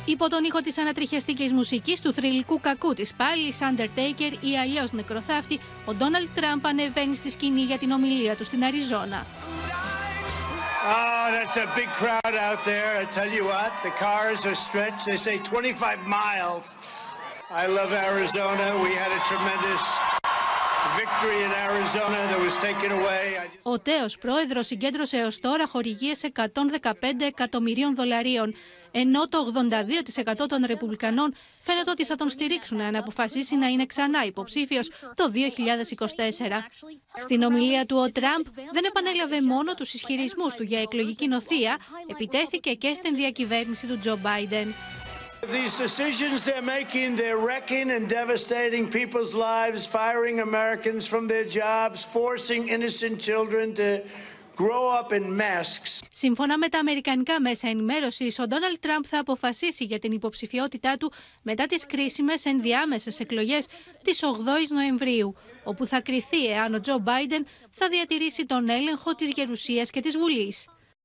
Υπό τον ήχο της ανατριχιαστικής μουσικής του θρυλικού κακού της πάλης Undertaker ή αλλιώς νεκροθάφτη, ο Ντόναλντ Τραμπ ανεβαίνει στη σκηνή για την ομιλία του στην Αριζόνα. Oh, that's a big crowd out there. I tell you what, the cars are stretched. They say 25 miles. I love Arizona. We had a tremendous victory in Arizona that was taken away. Ο τέως πρόεδρος συγκέντρωσε έως τώρα χορηγίες $115 εκατομμυρίων, ενώ το 82% των Ρεπουμπλικανών φαίνεται ότι θα τον στηρίξουν αν αποφασίσει να είναι ξανά υποψήφιος το 2024. Στην ομιλία του ο Τραμπ δεν επανέλαβε μόνο τους ισχυρισμούς του για εκλογική νοθεία, επιτέθηκε και στην διακυβέρνηση του Τζο Μπάιντεν. These decisions they're making, they're wrecking and devastating people's lives, firing Americans from their jobs, forcing innocent children to grow up in masks. Σύμφωνα με τα αμερικανικά μέσα ενημέρωσης, ο Ντόναλντ Τραμπ θα αποφασίσει για την υποψηφιότητά του μετά τις κρίσιμες ενδιάμεσες εκλογές της 8ης Νοεμβρίου, όπου θα κριθεί εάν ο Τζο Μπάιντεν θα διατηρήσει τον έλεγχο της Γερουσίας και της Βουλής.